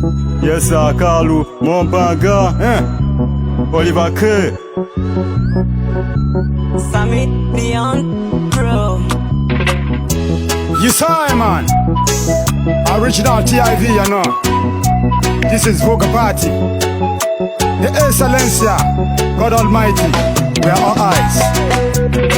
Yes, I call you mon banga, Oliver K. Sammy Beyond Pro. You saw him, man. Original TIV, you know. This is Voga Party. The Excellencia, God Almighty, we are all eyes.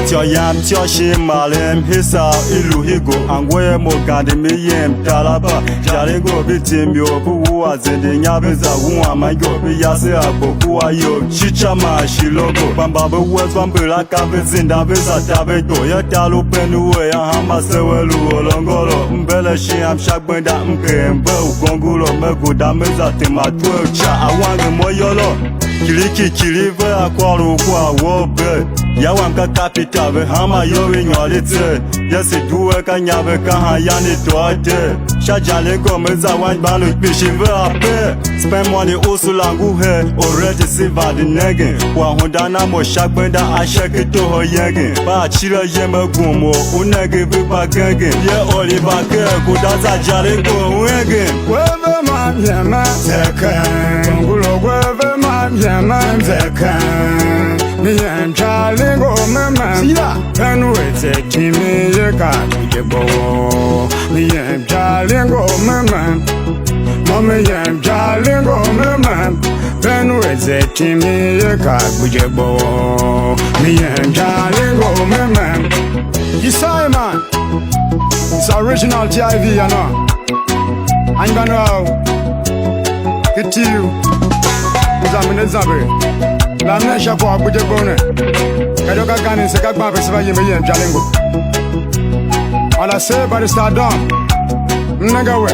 Tio yam tio shi malem hisa ilu higo angwe mo gande mi yem talaba jarego bitim yo bu azende nyabeza wu amayo bi yase agboku ayo chicha ma shilogo bamba be wes bambela ka bezinda beza tabedo ya talo penu ya hama sewelu olongolo mbele shi am shagbenda mkembe ugongulo meguda meza timatwe cha awange moyolo Kiliki kilive akwalo kwa wobe Yawam ka capital be hama yowe nyolite Yesi duwe ka nyabe ka hayani toate Shajale go meza wanj banu pishive ape Spend money usulangu he Already silver the nege Wa hondana mo shakbenda asheke toho yege Ba chile yeme gumo Unege vipa genge Ye Oliver K Kudaza jale go wege Weve man yema zeke Kongulo weve man yema zeke Miyem chale go mema Sida Penu ete kimi ye ka kujebo Miyem chale go mema Mami yem chale go mema Penu ete kimi ye ka kujebo Miyem chale go mema You saw it, man. It's original TIV, you know. I'm gonna get you. Zamine zabe. La nesha kwa kuje bone. Kadoka gani se kakma pesiba yeme yem jalengo. All I say by the stardom. Nigga we.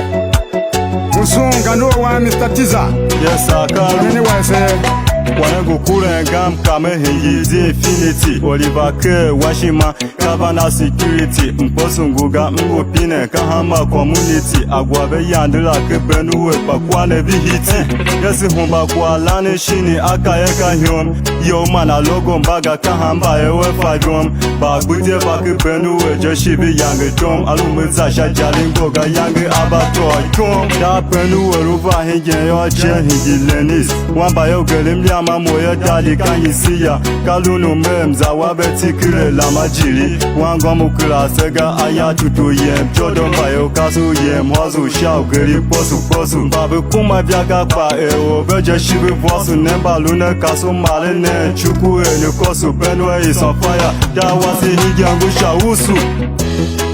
Musunga no one Mr. Tiza. Yes, I call you Anyway, say. Wanego kule ngam kame hingizi infinity Oliver K washima Kavana security Mposunguga pine kahama community Agwabe yandela ke benuwe pakwane vihiti Yesi humba kwa lane shini aka eka hyom Yo mana logo mbaga kahamba ewe fajom Bagbute baki benuwe jeshibi yange tom Alumeza shajalingo ga yange abatoy tom Da benuwe ruva hinge yo che hingi lenis Wamba yo gelimlia Mamoya dali kanyisiya Kalunu memza wabetikile la majili Wangwa mukula sega aya tutu yem Jodo mbayo kasu yem Wazu shao geri posu Babi kuma vyaga pa eo Veje shibi vosu Nemba lune kasu malene Chuku ene kosu Benwe is on fire Da wasi hijangu shausu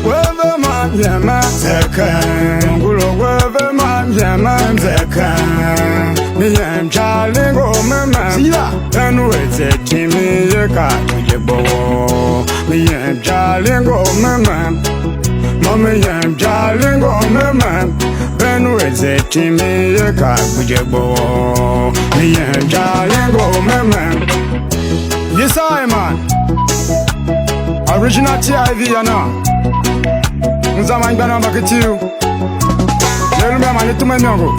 Weve man yema zeke Ngulo weve man yema zeke Miyem chale go mema Sida Penu ete kimi ye ka kujebo Miyem chale go mema Mami yem chale go mema Penu ete kimi ye ka kujebo Miyem chale go mema Yes I man Original TIV you know Nzama ngana mbakitiyu Yelume amani tume miongo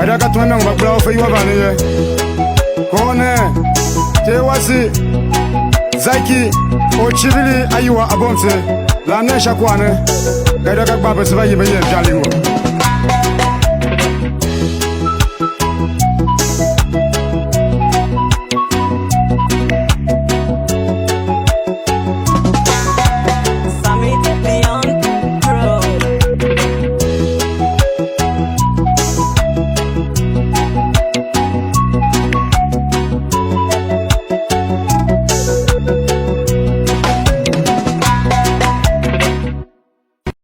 Adaka tume miongo bakula ofe iwa vaniye Kone Tewasi Zaiki Ochibili ayuwa abonse La nesha kwane Adaka kwa pesiba yibe yen jalingo